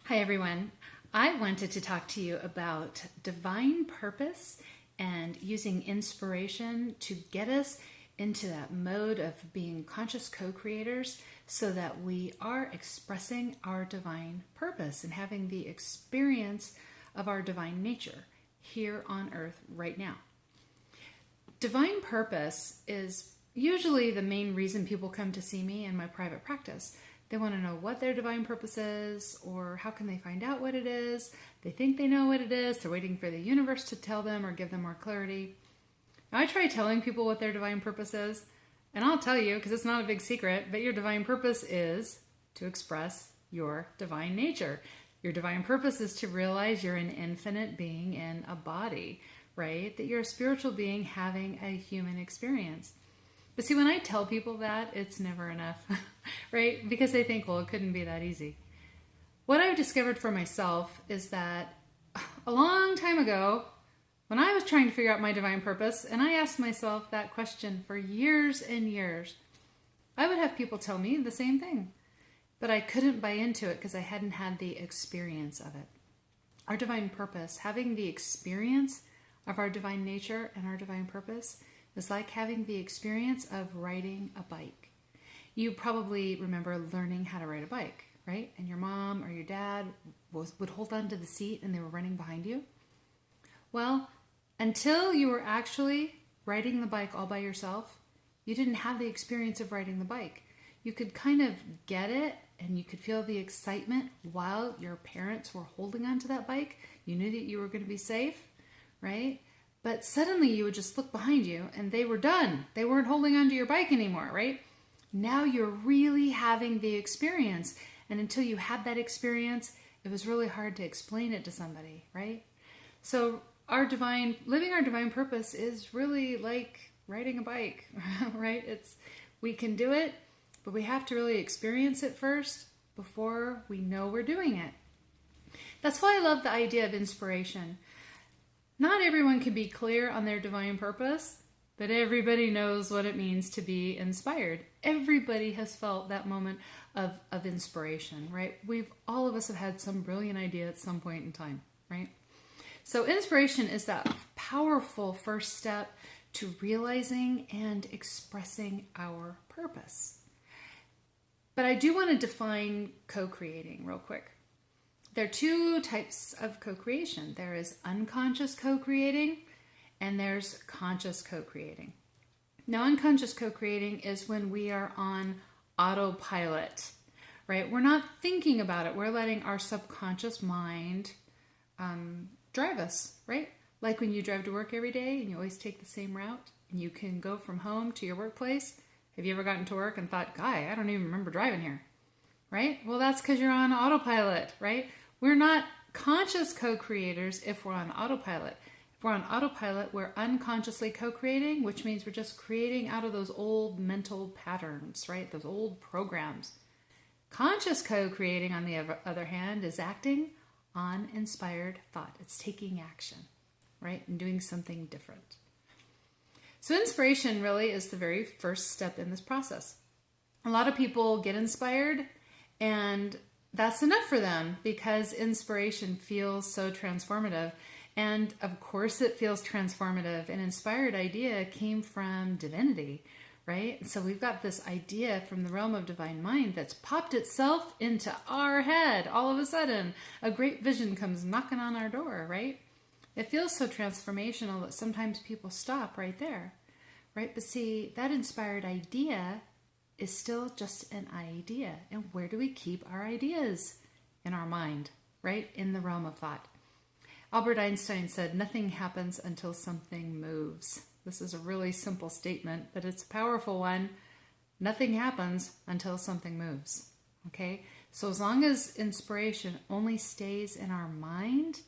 Hi, everyone. I wanted to talk to you about divine purpose and using inspiration to get us into that mode of being conscious co creators so that we are expressing our divine purpose and having the experience of our divine nature here on earth right now. Divine purpose is usually the main reason people come to see me in my private practice. They want to know what their divine purpose is, or how can they find out what it is. They think they know what it is. They're waiting for the universe to tell them or give them more clarity. Now, I try telling people what their divine purpose is, and I'll tell you, because it's not a big secret, but your divine purpose is to express your divine nature. Your divine purpose is to realize you're an infinite being in a body, right? That you're a spiritual being having a human experience. But see, when I tell people that, it's never enough, right? Because they think, well, it couldn't be that easy. What I've discovered for myself is that a long time ago, when I was trying to figure out my divine purpose, and I asked myself that question for years and years, I would have people tell me the same thing. But I couldn't buy into it because I hadn't had the experience of it. Our divine purpose, having the experience of our divine nature and our divine purpose, is like having the experience of riding a bike. You probably remember learning how to ride a bike, right? And your mom or your dad would hold on to the seat and they were running behind you. Well, until you were actually riding the bike all by yourself, you didn't have the experience of riding the bike. You could kind of get it and you could feel the excitement while your parents were holding onto that bike. You knew that you were going to be safe, right? But suddenly you would just look behind you and they were done. They weren't holding onto your bike anymore, right? Now you're really having the experience. And until you had that experience, it was really hard to explain it to somebody, right? So living our divine purpose is really like riding a bike, right? We can do it, but we have to really experience it first before we know we're doing it. That's why I love the idea of inspiration. Not everyone can be clear on their divine purpose, but everybody knows what it means to be inspired. Everybody has felt that moment of inspiration, right? All of us have had some brilliant idea at some point in time, right? So inspiration is that powerful first step to realizing and expressing our purpose. But I do want to define co-creating real quick. There are two types of co-creation. There is unconscious co-creating and there's conscious co-creating. Now, unconscious co-creating is when we are on autopilot, right? We're not thinking about it. We're letting our subconscious mind drive us, right? Like when you drive to work every day and you always take the same route and you can go from home to your workplace. Have you ever gotten to work and thought, Guy, I don't even remember driving here, right? Well, that's because you're on autopilot, right? We're not conscious co-creators if we're on autopilot. If we're on autopilot, we're unconsciously co-creating, which means we're just creating out of those old mental patterns, right? Those old programs. Conscious co-creating, on the other hand, is acting on inspired thought. It's taking action, right? And doing something different. So inspiration really is the very first step in this process. A lot of people get inspired and that's enough for them because inspiration feels so transformative. And of course it feels transformative. An inspired idea came from divinity, right? So we've got this idea from the realm of divine mind that's popped itself into our head. All of a sudden, a great vision comes knocking on our door, right? It feels so transformational that sometimes people stop right there, right? But see, that inspired idea is still just an idea. And where do we keep our ideas? In our mind, right? In the realm of thought. Albert Einstein said, nothing happens until something moves. This is a really simple statement, but it's a powerful one. Nothing happens until something moves, okay? So as long as inspiration only stays in our mind,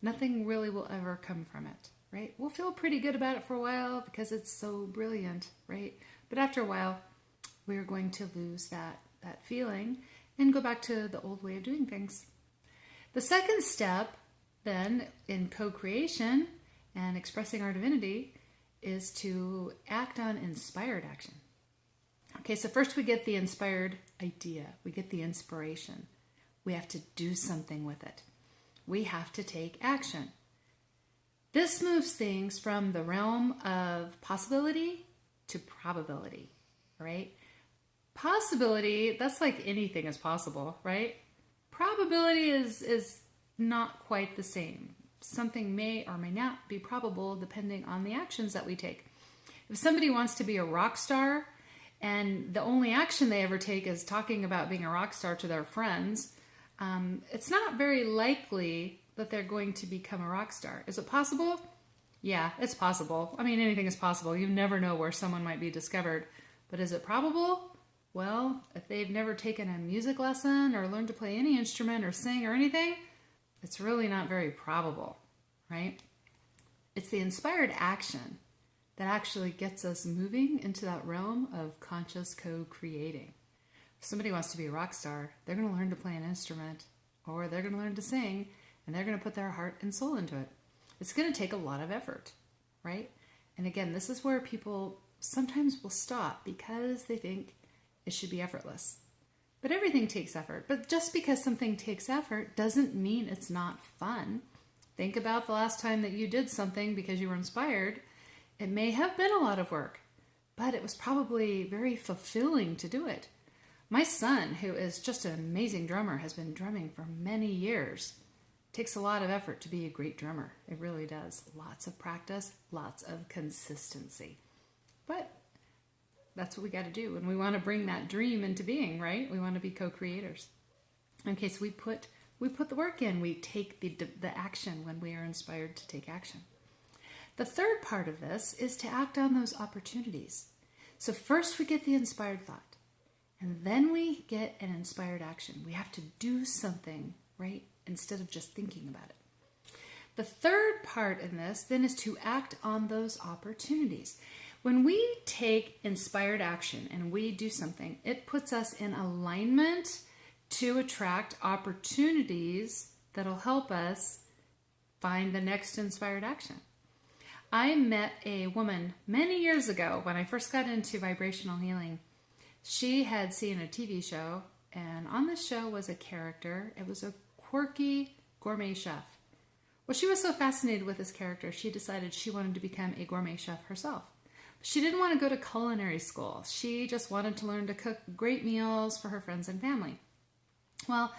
nothing really will ever come from it, right? We'll feel pretty good about it for a while because it's so brilliant, right? But after a while, we're going to lose that feeling and go back to the old way of doing things. The second step then in co-creation and expressing our divinity is to act on inspired action. Okay, so first we get the inspired idea, we get the inspiration. We have to do something with it. We have to take action. This moves things from the realm of possibility to probability, right? Possibility, that's like anything is possible, right? Probability is not quite the same. Something may or may not be probable depending on the actions that we take. If somebody wants to be a rock star and the only action they ever take is talking about being a rock star to their friends, it's not very likely that they're going to become a rock star. Is it possible? Yeah, it's possible. I mean, anything is possible. You never know where someone might be discovered. But is it probable? Well, if they've never taken a music lesson or learned to play any instrument or sing or anything, it's really not very probable, right? It's the inspired action that actually gets us moving into that realm of conscious co-creating. If somebody wants to be a rock star, they're going to learn to play an instrument, or they're going to learn to sing, and they're going to put their heart and soul into it. It's going to take a lot of effort, right? And again, this is where people sometimes will stop because they think it should be effortless. But everything takes effort. But just because something takes effort doesn't mean it's not fun. Think about the last time that you did something because you were inspired. It may have been a lot of work, but it was probably very fulfilling to do it. My son, who is just an amazing drummer, has been drumming for many years. It takes a lot of effort to be a great drummer. It really does. Lots of practice, lots of consistency. But that's what we got to do. And we want to bring that dream into being, right? We want to be co-creators. Okay, so we put the work in. We take the action when we are inspired to take action. The third part of this is to act on those opportunities. So first we get the inspired thought, and then we get an inspired action. We have to do something, right? Instead of just thinking about it. The third part in this then is to act on those opportunities. When we take inspired action and we do something, it puts us in alignment to attract opportunities that'll help us find the next inspired action. I met a woman many years ago when I first got into vibrational healing. She had seen a TV show, and on the show was a character. It was a quirky gourmet chef. Well, she was so fascinated with this character, she decided she wanted to become a gourmet chef herself. She didn't want to go to culinary school. She just wanted to learn to cook great meals for her friends and family. Well,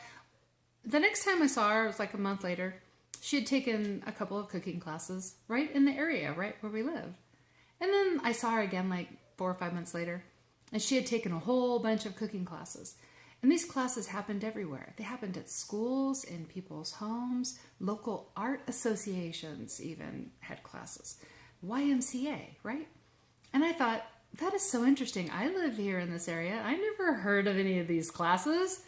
the next time I saw her, it was like a month later, she had taken a couple of cooking classes right in the area, right where we live. And then I saw her again like 4 or 5 months later, and she had taken a whole bunch of cooking classes. And these classes happened everywhere. They happened at schools, in people's homes, local art associations even had classes. YMCA, right? And I thought, that is so interesting. I live here in this area. I never heard of any of these classes.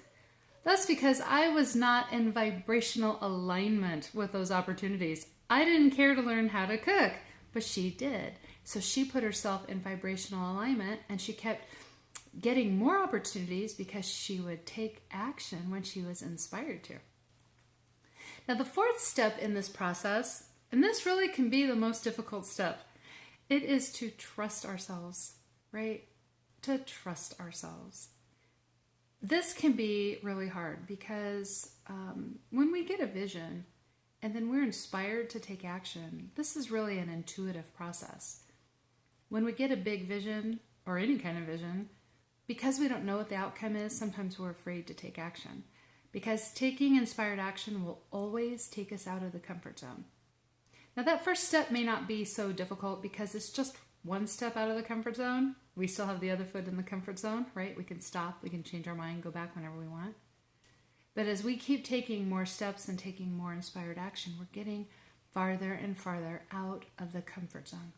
That's because I was not in vibrational alignment with those opportunities. I didn't care to learn how to cook, but she did. So she put herself in vibrational alignment, and she kept getting more opportunities because she would take action when she was inspired to. Now, the fourth step in this process, and this really can be the most difficult step, it is to trust ourselves, right? To trust ourselves. This can be really hard because when we get a vision and then we're inspired to take action, this is really an intuitive process. When we get a big vision or any kind of vision, because we don't know what the outcome is, sometimes we're afraid to take action. Because taking inspired action will always take us out of the comfort zone. Now, that first step may not be so difficult because it's just one step out of the comfort zone. We still have the other foot in the comfort zone, right? We can stop, we can change our mind, go back whenever we want. But as we keep taking more steps and taking more inspired action, we're getting farther and farther out of the comfort zone.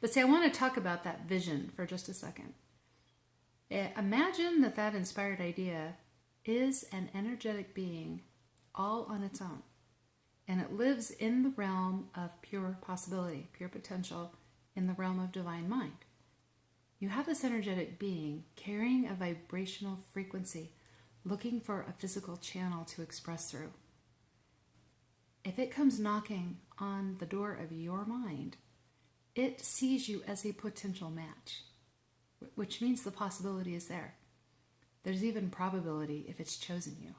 But see, I want to talk about that vision for just a second. Imagine that inspired idea is an energetic being all on its own. And it lives in the realm of pure possibility, pure potential, in the realm of divine mind. You have this energetic being carrying a vibrational frequency, looking for a physical channel to express through. If it comes knocking on the door of your mind, it sees you as a potential match, which means the possibility is there. there's even probability if it's chosen you,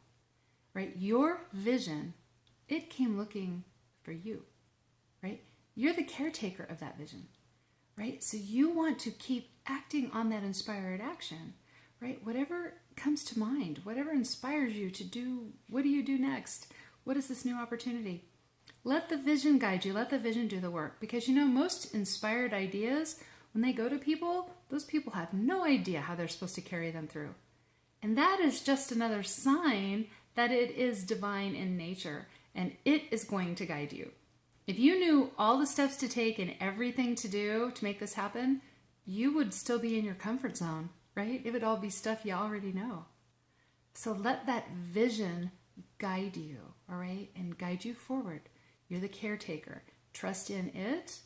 right? Your vision, it came looking for you, right? You're the caretaker of that vision, right? So you want to keep acting on that inspired action, right? Whatever comes to mind, whatever inspires you to do, what do you do next? What is this new opportunity? Let the vision guide you. Let the vision do the work. Because most inspired ideas, when they go to people, those people have no idea how they're supposed to carry them through. And that is just another sign that it is divine in nature and it is going to guide you. If you knew all the steps to take and everything to do to make this happen, you would still be in your comfort zone, right? It would all be stuff you already know. So let that vision guide you, all right? And guide you forward. You're the caretaker. Trust in it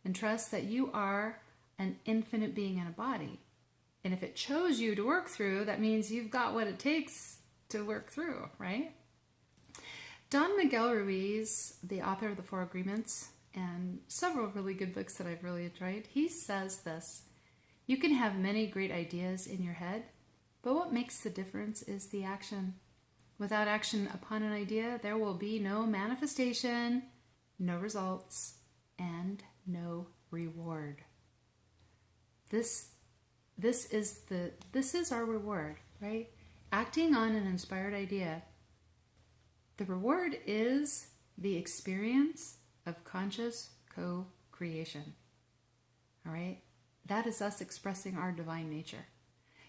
and trust that you are an infinite being in a body. And if it chose you to work through, that means you've got what it takes to work through, right? Don Miguel Ruiz, the author of The Four Agreements and several really good books that I've really enjoyed, he says this: you can have many great ideas in your head, but what makes the difference is the action. Without action upon an idea, there will be no manifestation, no results, and no reward. This is our reward, right? Acting on an inspired idea. The reward is the experience of conscious co-creation. All right? That is us expressing our divine nature.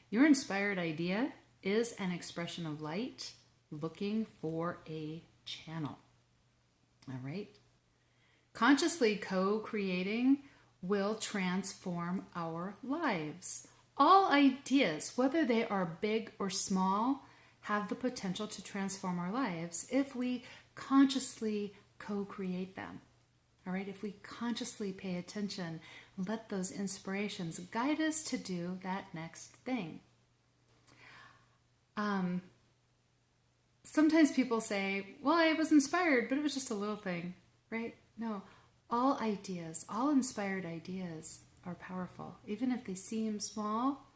Your inspired idea is an expression of light looking for a channel. All right? Consciously co-creating will transform our lives. All ideas, whether they are big or small, have the potential to transform our lives if we consciously co-create them. All right, if we consciously pay attention, let those inspirations guide us to do that next thing. Sometimes people say, well, I was inspired, but it was just a little thing, right? No, all ideas, all inspired ideas are powerful, even if they seem small.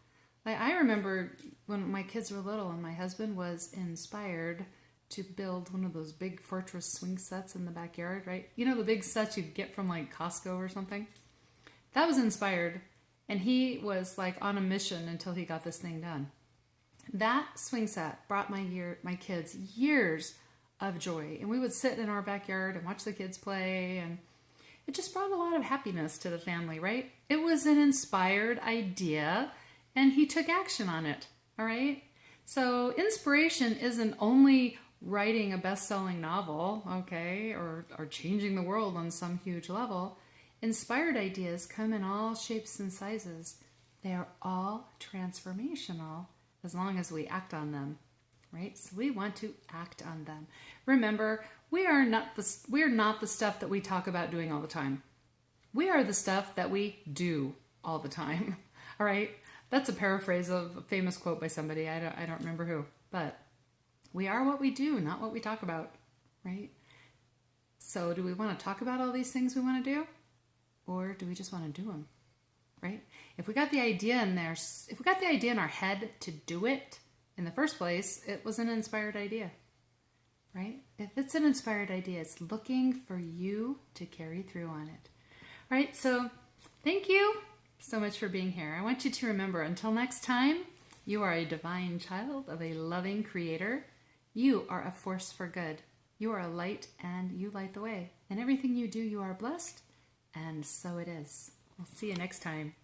Like I remember when my kids were little and my husband was inspired to build one of those big fortress swing sets in the backyard, right? You know, the big sets you get from like Costco or something? That was inspired. And he was like on a mission until he got this thing done. That swing set brought my kids years of joy. And we would sit in our backyard and watch the kids play, and it just brought a lot of happiness to the family, right? It was an inspired idea, and he took action on it, all right? So inspiration isn't only writing a best-selling novel, okay, or changing the world on some huge level. Inspired ideas come in all shapes and sizes. They are all transformational as long as we act on them, right? So we want to act on them. Remember, we are not the stuff that we talk about doing all the time. We are the stuff that we do all the time, all right? That's a paraphrase of a famous quote by somebody. I don't remember who, but we are what we do, not what we talk about, right? So do we want to talk about all these things we want to do? Or do we just want to do them, right? If we got the idea in our head to do it in the first place, it was an inspired idea, right? If it's an inspired idea, it's looking for you to carry through on it, right? So thank you so much for being here. I want you to remember, until next time, you are a divine child of a loving creator. You are a force for good. You are a light and you light the way. And everything you do, you are blessed. And so it is. I'll see you next time.